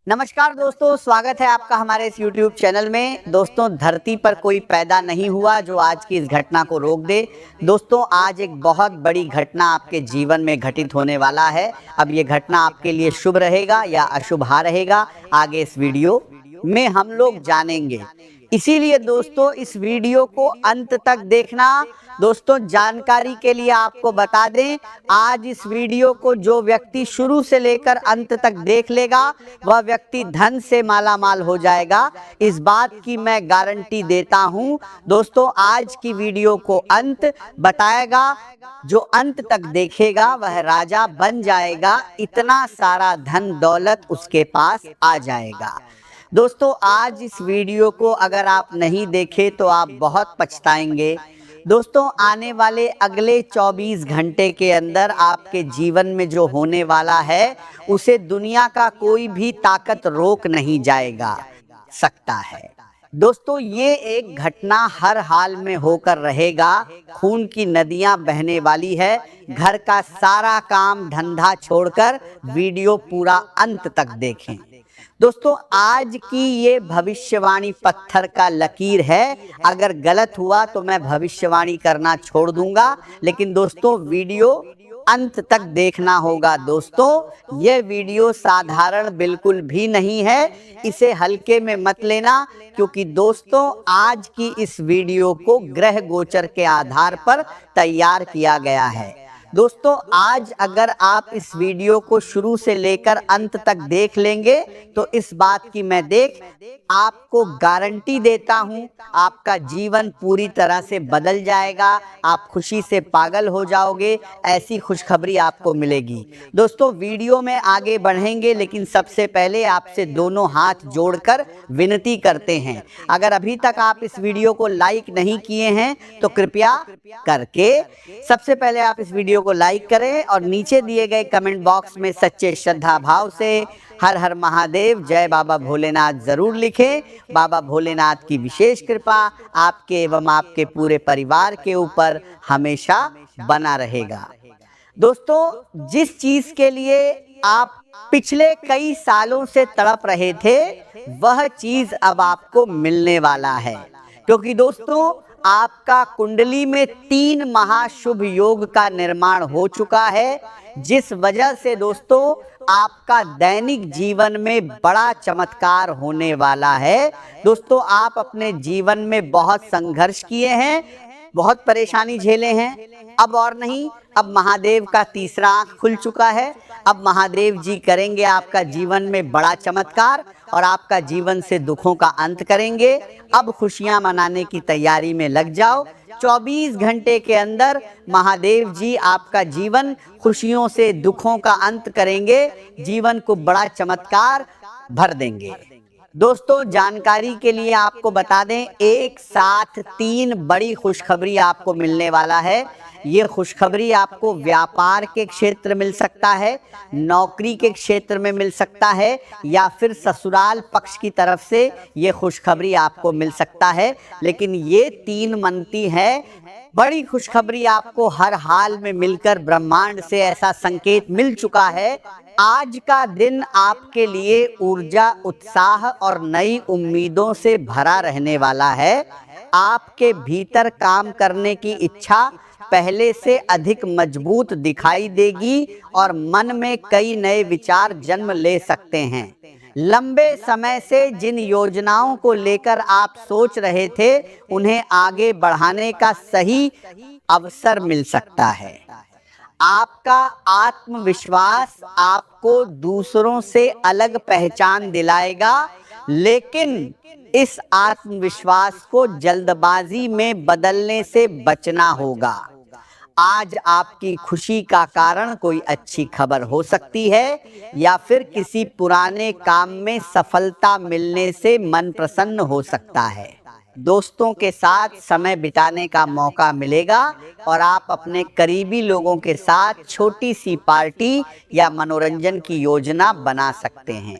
नमस्कार दोस्तों, स्वागत है आपका हमारे इस YouTube चैनल में। दोस्तों, धरती पर कोई पैदा नहीं हुआ जो आज की इस घटना को रोक दे। दोस्तों, आज एक बहुत बड़ी घटना आपके जीवन में घटित होने वाला है। अब ये घटना आपके लिए शुभ रहेगा या अशुभ रहेगा, आगे इस वीडियो में हम लोग जानेंगे। इसीलिए दोस्तों, इस वीडियो को अंत तक देखना। दोस्तों, जानकारी के लिए आपको बता दें, आज इस वीडियो को जो व्यक्ति शुरू से लेकर अंत तक देख लेगा वह व्यक्ति धन से मालामाल हो जाएगा। इस बात की मैं गारंटी देता हूं। दोस्तों, आज की वीडियो को अंत बताएगा, जो अंत तक देखेगा वह राजा बन जाएगा। इतना सारा धन दौलत उसके पास आ जाएगा। दोस्तों, आज इस वीडियो को अगर आप नहीं देखें तो आप बहुत पछताएंगे। दोस्तों, आने वाले अगले 24 घंटे के अंदर आपके जीवन में जो होने वाला है उसे दुनिया का कोई भी ताकत रोक नहीं जाएगा सकता है। दोस्तों, ये एक घटना हर हाल में होकर रहेगा। खून की नदियां बहने वाली है। घर का सारा काम धंधा छोड़कर वीडियो पूरा अंत तक देखें। दोस्तों, आज की ये भविष्यवाणी पत्थर का लकीर है। अगर गलत हुआ तो मैं भविष्यवाणी करना छोड़ दूंगा, लेकिन दोस्तों वीडियो अंत तक देखना होगा। दोस्तों, ये वीडियो साधारण बिल्कुल भी नहीं है, इसे हल्के में मत लेना, क्योंकि दोस्तों आज की इस वीडियो को ग्रह गोचर के आधार पर तैयार किया गया है। दोस्तों, आज अगर आप इस वीडियो को शुरू से लेकर अंत तक देख लेंगे तो इस बात की मैं आपको गारंटी देता हूं, आपका जीवन पूरी तरह से बदल जाएगा। आप खुशी से पागल हो जाओगे, ऐसी खुशखबरी आपको मिलेगी। दोस्तों, वीडियो में आगे बढ़ेंगे, लेकिन सबसे पहले आपसे दोनों हाथ जोड़कर विनती करते हैं, अगर अभी तक आप इस वीडियो को लाइक नहीं किए हैं तो कृपया करके सबसे पहले आप इस वीडियो को लाइक करें और नीचे दिए गए कमेंट बॉक्स में सच्चे श्रद्धा भाव से हर हर महादेव, जय बाबा भोलेनाथ जरूर लिखें। बाबा भोलेनाथ की विशेष कृपा आपके एवं आपके पूरे परिवार के ऊपर हमेशा बना रहेगा। दोस्तों, जिस चीज के लिए आप पिछले कई सालों से तड़प रहे थे वह चीज अब आपको मिलने वाला है, क्योंकि दोस्तों आपका कुंडली में 3 महाशुभ योग का निर्माण हो चुका है, जिस वजह से दोस्तों आपका दैनिक जीवन में बड़ा चमत्कार होने वाला है। दोस्तों, आप अपने जीवन में बहुत संघर्ष किए हैं, बहुत परेशानी झेले हैं। अब और नहीं, अब महादेव का तीसरा आंख खुल चुका है। अब महादेव जी करेंगे आपका जीवन में बड़ा चमत्कार और आपका जीवन से दुखों का अंत करेंगे। अब खुशियां मनाने की तैयारी में लग जाओ। 24 घंटे के अंदर महादेव जी आपका जीवन खुशियों से दुखों का अंत करेंगे, जीवन को बड़ा चमत्कार भर देंगे। दोस्तों, जानकारी के लिए आपको बता दें, एक साथ 3 बड़ी खुशखबरी आपको मिलने वाला है। ये खुशखबरी आपको व्यापार के क्षेत्र मिल सकता है, नौकरी के क्षेत्र में मिल सकता है, या फिर ससुराल पक्ष की तरफ से ये खुशखबरी आपको मिल सकता है। लेकिन ये 3 मनती है बड़ी खुशखबरी आपको हर हाल में मिलकर ब्रह्मांड से ऐसा संकेत मिल चुका है। आज का दिन आपके लिए ऊर्जा, उत्साह और नई उम्मीदों से भरा रहने वाला है। आपके भीतर काम करने की इच्छा पहले से अधिक मजबूत दिखाई देगी और मन में कई नए विचार जन्म ले सकते हैं। लंबे समय से जिन योजनाओं को लेकर आप सोच रहे थे उन्हें आगे बढ़ाने का सही अवसर मिल सकता है। आपका आत्मविश्वास आपको दूसरों से अलग पहचान दिलाएगा, लेकिन इस आत्मविश्वास को जल्दबाजी में बदलने से बचना होगा। आज आपकी खुशी का कारण कोई अच्छी खबर हो सकती है, या फिर किसी पुराने काम में सफलता मिलने से मन प्रसन्न हो सकता है। दोस्तों के साथ समय बिताने का मौका मिलेगा और आप अपने करीबी लोगों के साथ छोटी सी पार्टी या मनोरंजन की योजना बना सकते हैं।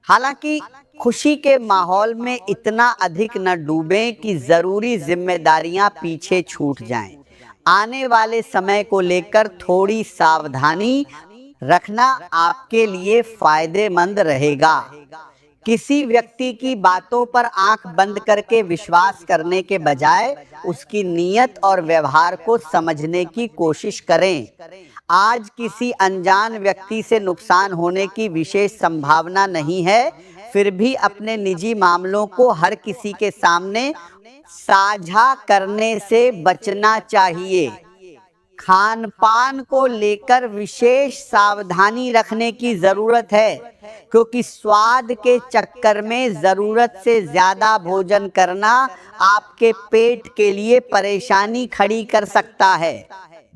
हालांकि खुशी के माहौल में इतना अधिक न डूबें कि जरूरी जिम्मेदारियां पीछे छूट जाएं। आने वाले समय को लेकर थोड़ी सावधानी रखना आपके लिए फायदेमंद रहेगा। किसी व्यक्ति की बातों पर आंख बंद करके विश्वास करने के बजाय उसकी नीयत और व्यवहार को समझने की कोशिश करें। आज किसी अनजान व्यक्ति से नुकसान होने की विशेष संभावना नहीं है, फिर भी अपने निजी मामलों को हर किसी के सामने साझा करने से बचना चाहिए। खान पान को लेकर विशेष सावधानी रखने की जरूरत है, क्योंकि स्वाद के चक्कर में जरूरत से ज्यादा भोजन करना आपके पेट के लिए परेशानी खड़ी कर सकता है।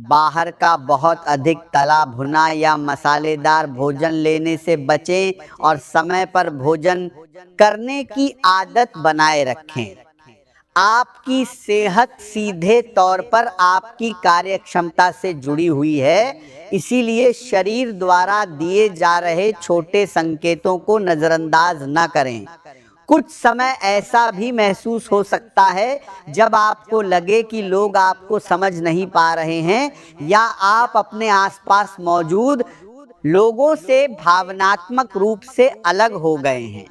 बाहर का बहुत अधिक तला भुना या मसालेदार भोजन लेने से बचें और समय पर भोजन करने की आदत बनाए रखें। आपकी सेहत सीधे तौर पर आपकी कार्यक्षमता से जुड़ी हुई है, इसीलिए शरीर द्वारा दिए जा रहे छोटे संकेतों को नजरअंदाज न करें। कुछ समय ऐसा भी महसूस हो सकता है जब आपको लगे कि लोग आपको समझ नहीं पा रहे हैं या आप अपने आसपास मौजूद लोगों से भावनात्मक रूप से अलग हो गए हैं।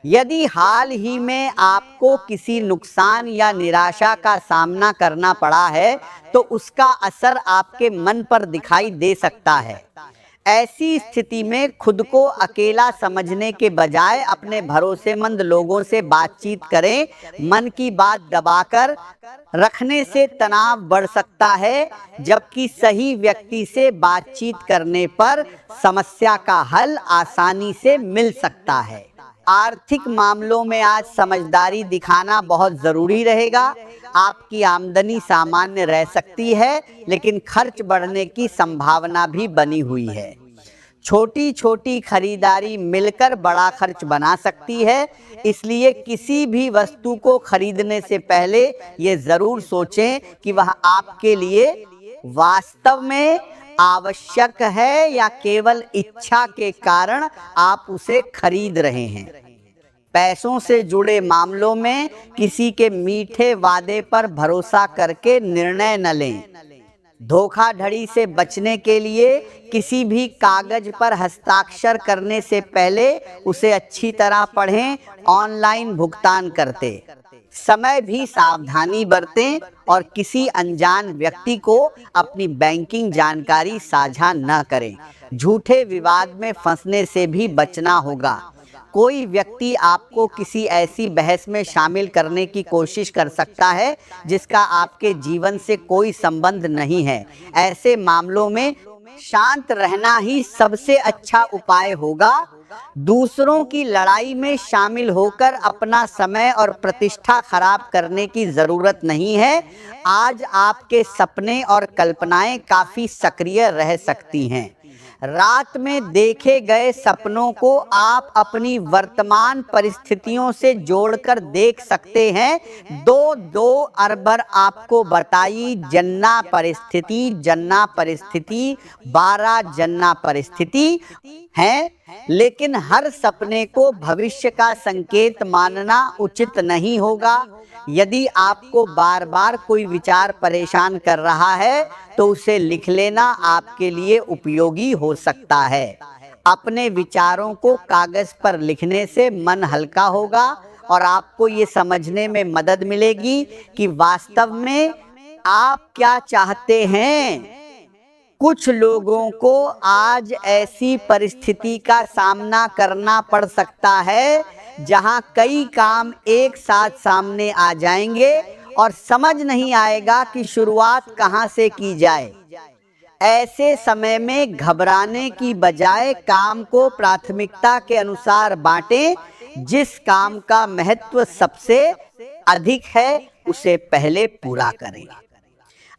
यदि हाल ही में आपको किसी नुकसान या निराशा का सामना करना पड़ा है, तो उसका असर आपके मन पर दिखाई दे सकता है। ऐसी स्थिति में खुद को अकेला समझने के बजाय अपने भरोसेमंद लोगों से बातचीत करें। मन की बात दबाकर रखने से तनाव बढ़ सकता है, जबकि सही व्यक्ति से बातचीत करने पर समस्या का हल आसानी से मिल सकता है। आर्थिक मामलों में आज समझदारी दिखाना बहुत जरूरी रहेगा। आपकी आमदनी सामान्य रह सकती है, लेकिन खर्च बढ़ने की संभावना भी बनी हुई है। छोटी छोटी खरीदारी मिलकर बड़ा खर्च बना सकती है, इसलिए किसी भी वस्तु को खरीदने से पहले ये जरूर सोचें कि वह आपके लिए वास्तव में आवश्यक है या केवल इच्छा के कारण आप उसे खरीद रहे हैं। पैसों से जुड़े मामलों में किसी के मीठे वादे पर भरोसा करके निर्णय न लें। धोखाधड़ी से बचने के लिए किसी भी कागज पर हस्ताक्षर करने से पहले उसे अच्छी तरह पढ़ें। ऑनलाइन भुगतान करते समय भी सावधानी बरतें और किसी अनजान व्यक्ति को अपनी बैंकिंग जानकारी साझा न करें। झूठे विवाद में फंसने से भी बचना होगा। कोई व्यक्ति आपको किसी ऐसी बहस में शामिल करने की कोशिश कर सकता है जिसका आपके जीवन से कोई संबंध नहीं है। ऐसे मामलों में शांत रहना ही सबसे अच्छा उपाय होगा। दूसरों की लड़ाई में शामिल होकर अपना समय और प्रतिष्ठा खराब करने की जरूरत नहीं है। आज आपके सपने और कल्पनाएं काफी सक्रिय रह सकती हैं। रात में देखे गए सपनों को आप अपनी वर्तमान परिस्थितियों से जोड़कर देख सकते हैं। दो अरबर आपको बताई जन्ना परिस्थिति 12 जन्ना परिस्थिति है, लेकिन हर सपने को भविष्य का संकेत मानना उचित नहीं होगा। यदि आपको बार बार कोई विचार परेशान कर रहा है तो उसे लिख लेना आपके लिए उपयोगी हो सकता है। अपने विचारों को कागज पर लिखने से मन हल्का होगा और आपको ये समझने में मदद मिलेगी कि वास्तव में आप क्या चाहते हैं। कुछ लोगों को आज ऐसी परिस्थिति का सामना करना पड़ सकता है जहां कई काम एक साथ सामने आ जाएंगे और समझ नहीं आएगा कि शुरुआत कहां से की जाए। ऐसे समय में घबराने की बजाय काम को प्राथमिकता के अनुसार बांटें। जिस काम का महत्व सबसे अधिक है उसे पहले पूरा करें।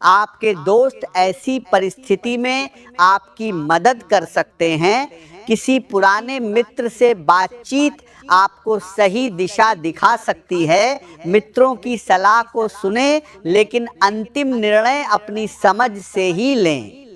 आपके दोस्त ऐसी परिस्थिति में आपकी मदद कर सकते हैं। किसी पुराने मित्र से बातचीत आपको सही दिशा दिखा सकती है। मित्रों की सलाह को सुनें, लेकिन अंतिम निर्णय अपनी समझ से ही लें।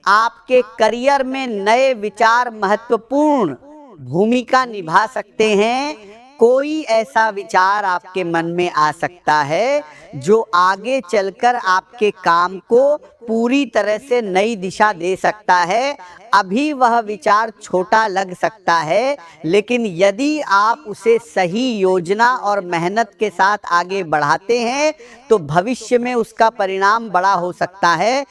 आपके करियर में नए विचार महत्वपूर्ण भूमिका निभा सकते हैं। कोई ऐसा विचार आपके मन में आ सकता है जो आगे चलकर आपके काम को पूरी तरह से नई दिशा दे सकता है। अभी वह विचार छोटा लग सकता है, लेकिन यदि आप उसे सही योजना और मेहनत के साथ आगे बढ़ाते हैं तो भविष्य में उसका परिणाम बड़ा हो सकता है।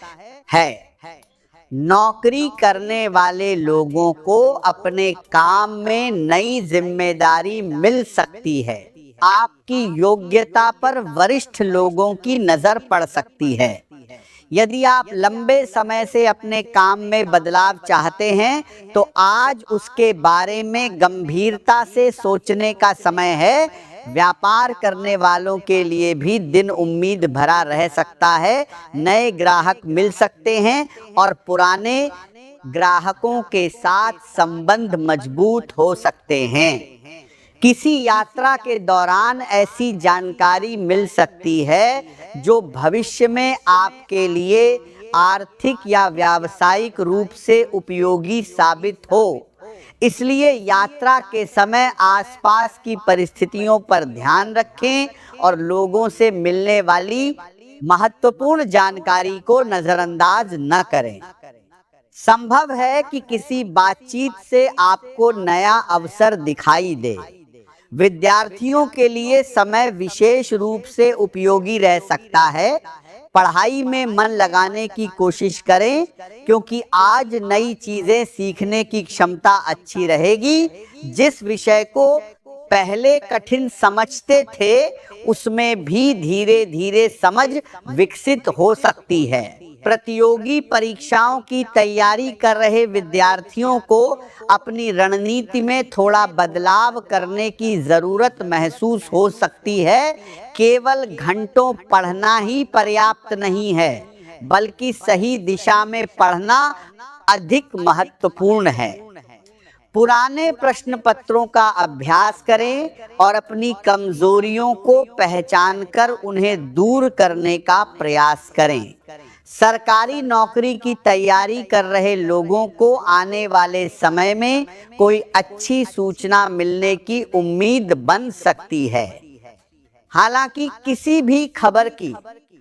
नौकरी करने वाले लोगों को अपने काम में नई जिम्मेदारी मिल सकती है। आपकी योग्यता पर वरिष्ठ लोगों की नजर पड़ सकती है। यदि आप लंबे समय से अपने काम में बदलाव चाहते हैं तो आज उसके बारे में गंभीरता से सोचने का समय है। व्यापार करने वालों के लिए भी दिन उम्मीद भरा रह सकता है। नए ग्राहक मिल सकते हैं और पुराने ग्राहकों के साथ संबंध मजबूत हो सकते हैं। किसी यात्रा के दौरान ऐसी जानकारी मिल सकती है जो भविष्य में आपके लिए आर्थिक या व्यावसायिक रूप से उपयोगी साबित हो। इसलिए यात्रा के समय आसपास की परिस्थितियों पर ध्यान रखें और लोगों से मिलने वाली महत्वपूर्ण जानकारी को नजरअंदाज न करें। संभव है कि किसी बातचीत से आपको नया अवसर दिखाई दे। विद्यार्थियों के लिए समय विशेष रूप से उपयोगी रह सकता है। पढ़ाई में मन लगाने की कोशिश करें, क्योंकि आज नई चीजें सीखने की क्षमता अच्छी रहेगी। जिस विषय को पहले कठिन समझते थे उसमें भी धीरे धीरे समझ विकसित हो सकती है। प्रतियोगी परीक्षाओं की तैयारी कर रहे विद्यार्थियों को अपनी रणनीति में थोड़ा बदलाव करने की जरूरत महसूस हो सकती है। केवल घंटों पढ़ना ही पर्याप्त नहीं है, बल्कि सही दिशा में पढ़ना अधिक महत्वपूर्ण है। पुराने प्रश्न पत्रों का अभ्यास करें और अपनी कमजोरियों को पहचानकर उन्हें दूर करने का प्रयास करें। सरकारी नौकरी की तैयारी कर रहे लोगों को आने वाले समय में कोई अच्छी सूचना मिलने की उम्मीद बन सकती है। हालांकि किसी भी खबर की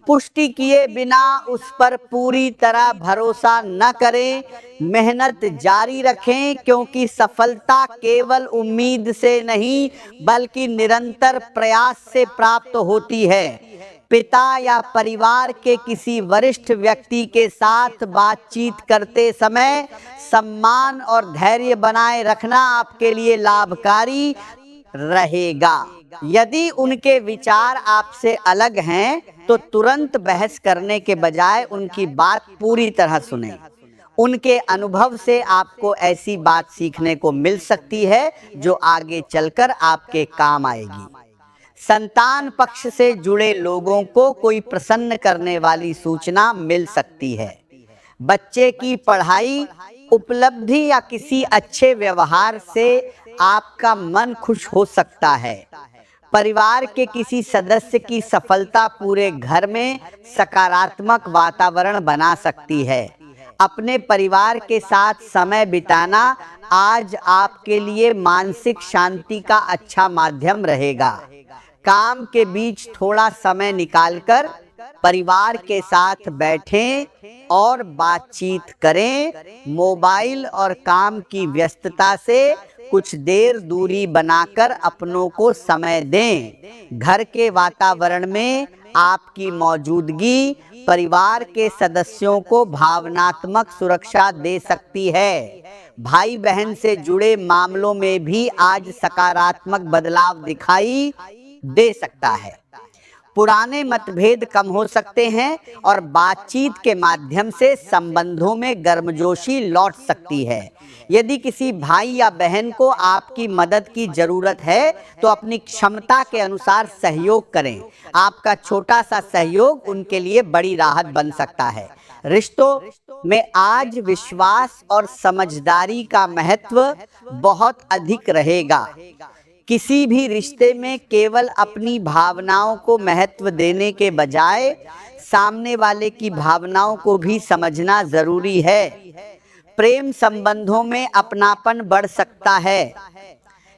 पुष्टि किए बिना उस पर पूरी तरह भरोसा न करें। मेहनत जारी रखें, क्योंकि सफलता केवल उम्मीद से नहीं बल्कि निरंतर प्रयास से प्राप्त होती है। पिता या परिवार के किसी वरिष्ठ व्यक्ति के साथ बातचीत करते समय सम्मान और धैर्य बनाए रखना आपके लिए लाभकारी रहेगा। यदि उनके विचार आपसे अलग हैं तो तुरंत बहस करने के बजाय उनकी बात पूरी तरह सुनें। उनके अनुभव से आपको ऐसी बात सीखने को मिल सकती है जो आगे चलकर आपके काम आएगी। संतान पक्ष से जुड़े लोगों को कोई प्रसन्न करने वाली सूचना मिल सकती है। बच्चे की पढ़ाई, उपलब्धि या किसी अच्छे व्यवहार से आपका मन खुश हो सकता है। परिवार के किसी सदस्य की सफलता पूरे घर में सकारात्मक वातावरण बना सकती है। अपने परिवार के साथ समय बिताना आज आपके लिए मानसिक शांति का अच्छा माध्यम रहेगा। काम के बीच थोड़ा समय निकालकर परिवार के साथ बैठें और बातचीत करें। मोबाइल और काम की व्यस्तता से कुछ देर दूरी बनाकर अपनों को समय दें। घर के वातावरण में आपकी मौजूदगी परिवार के सदस्यों को भावनात्मक सुरक्षा दे सकती है। भाई बहन से जुड़े मामलों में भी आज सकारात्मक बदलाव दिखाई दे सकता है। पुराने मतभेद कम हो सकते हैं और बातचीत के माध्यम से संबंधों में गर्मजोशी लौट सकती है। यदि किसी भाई या बहन को आपकी मदद की जरूरत है तो अपनी क्षमता के अनुसार सहयोग करें। आपका छोटा सा सहयोग उनके लिए बड़ी राहत बन सकता है। रिश्तों में आज विश्वास और समझदारी का महत्व बहुत अधिक रहेगा। किसी भी रिश्ते में केवल अपनी भावनाओं को महत्व देने के बजाय सामने वाले की भावनाओं को भी समझना जरूरी है। प्रेम संबंधों में अपनापन बढ़ सकता है।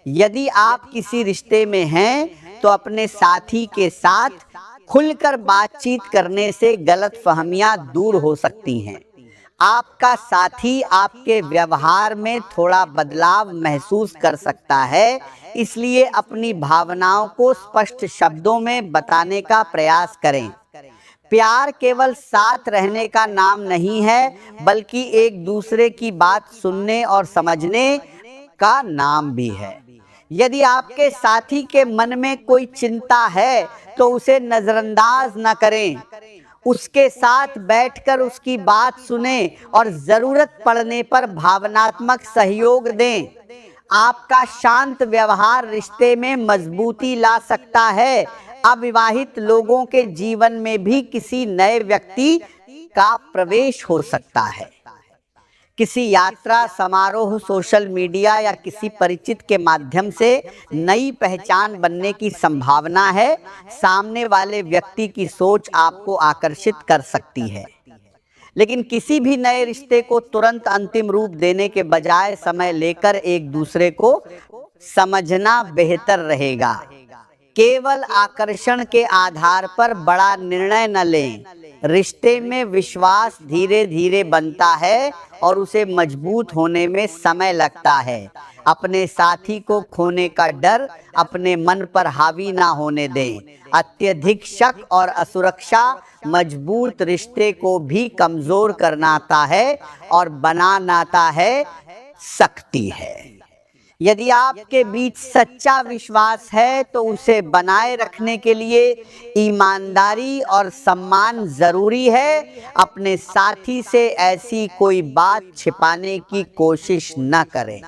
यदि आप किसी रिश्ते में हैं तो अपने साथी के साथ खुलकर बातचीत करने से गलतफहमियां दूर हो सकती हैं। आपका साथी आपके व्यवहार में थोड़ा बदलाव महसूस कर सकता है, इसलिए अपनी भावनाओं को स्पष्ट शब्दों में बताने का प्रयास करें। प्यार केवल साथ रहने का नाम नहीं है, बल्कि एक दूसरे की बात सुनने और समझने का नाम भी है। यदि आपके साथी के मन में कोई चिंता है तो उसे नजरअंदाज न करें। उसके साथ बैठकर उसकी बात सुने और जरूरत पड़ने पर भावनात्मक सहयोग दें। आपका शांत व्यवहार रिश्ते में मजबूती ला सकता है। अविवाहित लोगों के जीवन में भी किसी नए व्यक्ति का प्रवेश हो सकता है। किसी यात्रा, समारोह, सोशल मीडिया या किसी परिचित के माध्यम से नई पहचान बनने की संभावना है। सामने वाले व्यक्ति की सोच आपको आकर्षित कर सकती है, लेकिन किसी भी नए रिश्ते को तुरंत अंतिम रूप देने के बजाय समय लेकर एक दूसरे को समझना बेहतर रहेगा। केवल आकर्षण के आधार पर बड़ा निर्णय न लें। रिश्ते में विश्वास धीरे धीरे बनता है और उसे मजबूत होने में समय लगता है। अपने साथी को खोने का डर अपने मन पर हावी ना होने दें। अत्यधिक शक और असुरक्षा मजबूत रिश्ते को भी कमजोर करनाता है और बनानाता है सकती है। यदि आपके बीच सच्चा विश्वास है तो उसे बनाए रखने के लिए ईमानदारी और सम्मान जरूरी है। अपने साथी से ऐसी कोई बात छिपाने की कोशिश न करें।